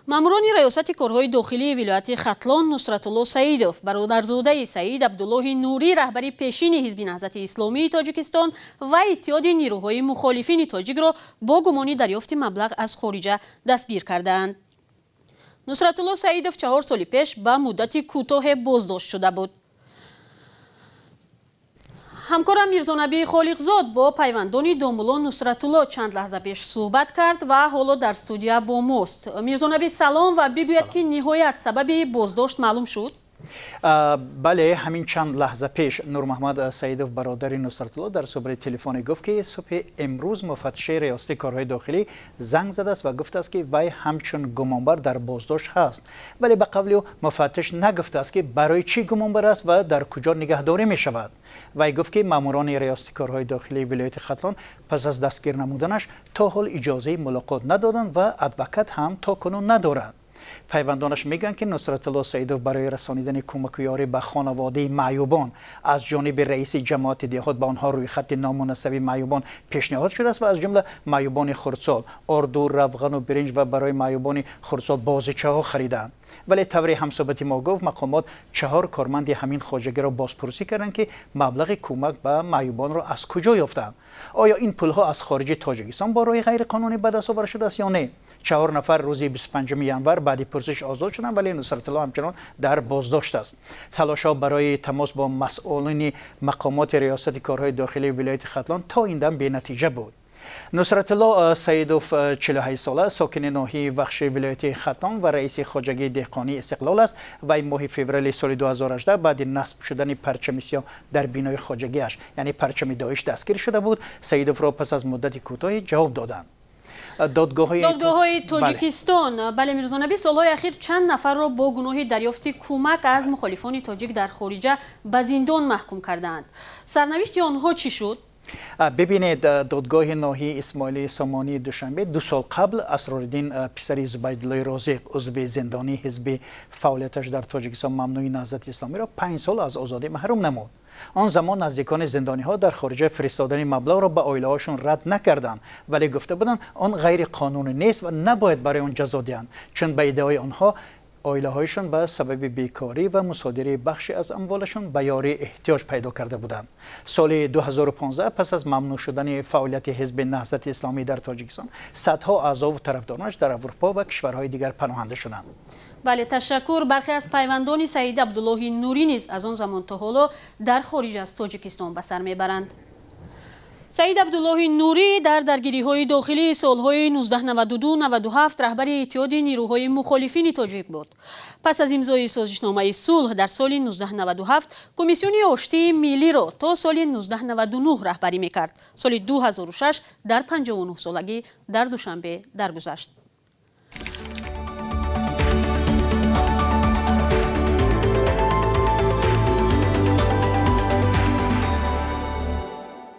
ماموران ریاست کارهای داخلی ولایت ختلان نصرتالله سعیدوف برادرزاده سعید عبدالله نوری رهبری پیشین حزب نهضت اسلامی تاجیکستان و اتحاد نیروهای مخالفین تاجیک را با گمان دریافت مبلغ از خارجه دستگیر کردند. نصرتالله سعیدوف 4 سال پیش به مدت کوتاه بازداشت شده بود. همکارم میرزانبی خالقزاد با پیوندان دامولان نصرتالله چند لحظه پیش صحبت کرد و حالا در استودیو با ماست. میرزانبی سلام و بگوید که نهایت سبب بازداشت معلوم شد؟ بله، همین چند لحظه پیش نور محمد سعیدوف برادر نصرتالله در صحبت تلفنی گفت که صبح امروز مفتش ریاست کارهای داخلی زنگ زده است و گفته است که وی همچون گمانبر در بازداشت هست، ولی به قول او مفتش نگفته است که برای چی گمانبر است و در کجا نگهداری می شود. وی گفت که ماموران ریاست کارهای داخلی ولایت ختلان پس از دستگیر نمودنش تا حال اجازه ملاقات ندادند و ادوکات هم تا کنون ندارد. پیوندانش میگن که نصرتالله سعیدوف برای رسانیدن کمک و یاری به خانواده معیوبان از جانب رئیس جماعت دهات به آنها روی خط نامناسب معیوبان پیشنهاد شده است و از جمله معیوبان خردسال اردو، روغن و برنج و برای معیوبان خردسال بازیچه ها خریدند. ولی طوری همصحبت ما گفت مقامات 4 کارمند همین خواجگی را بازپرسی کردند که مبلغ کمک به معیوبان را از کجا یافتند. آیا این پولها از خارج تاجیکستان با راه غیر قانونی به دست آورده شده است یا نه؟ 4 نفر روز 25 ینور بعد پرسش آزاد شدند، ولی نصرتالله همچنان در بازداشت است. تلاش‌ها برای تماس با مسئولین مقامات ریاست کارهای داخلی ولایت ختلان تا این دم بی‌نتیجه بود. نصرتالله سعیدوف 48 ساله ساکن ناحیه وخش ولایت ختلان و رئیس خواجگی دهقانی استقلال است و این ماه فوریه سال 2018 بعد نصب شدن پرچم سیاه در بینای خواجگیش یعنی پرچم داعش دستگیر شده بود. سعیدوف را پس از مدت کوتاهی جواب دادند. دادگاه‌های تاجیکستان بله میرزانبی سالهای اخیر چند نفر را با گناه دریافت کمک از مخالفان تاجیک در خارجه به زندان محکوم کردند. سرنوشت آنها چی شد؟ ببینید، دادگاه ناحیه اسماعیلی سامانی دوشنبه 2 سال قبل اسرارالدین پسر زبیدالله رازق عضو زندانی حزب فعالیتش در تاجیکستان ممنوع نهضت اسلامی را 5 سال از آزادی محروم نمود. آن زمان نزدیکان زندانی ها در خارج فرستادن مبلغ را به عائله هاشون رد نکردند، ولی گفته بودند آن غیر قانونی نیست و نباید برای آن جزا دهند، چون به ادعای آنها عائله هایشان به سبب بیکاری و مصادره بخشی از اموالشان به یاری احتیاج پیدا کرده بودند. سال 2015 پس از ممنوع شدن فعالیت حزب نهضت اسلامی در تاجیکستان صدها اعضا و طرفدارانش در اروپا و کشورهای دیگر پناهنده شدند. بله، تشکر. برخی از پیوندان سعید عبدالله نوری نیز از آن زمان تا حالا در خارج از تاجیکستان به سر میبرند. سعید عبدالله نوری در درگیری‌های داخلی سالهای 1992-97 رهبر اتحاد نیروهای مخالفین تاجیک بود. پس از امضای سازشنامه صلح در سال 1997 کمیسیون آشتی ملی را تا سال 1999 رهبری می‌کرد. سال 2006 در 59 سالگی در دوشنبه درگذشت.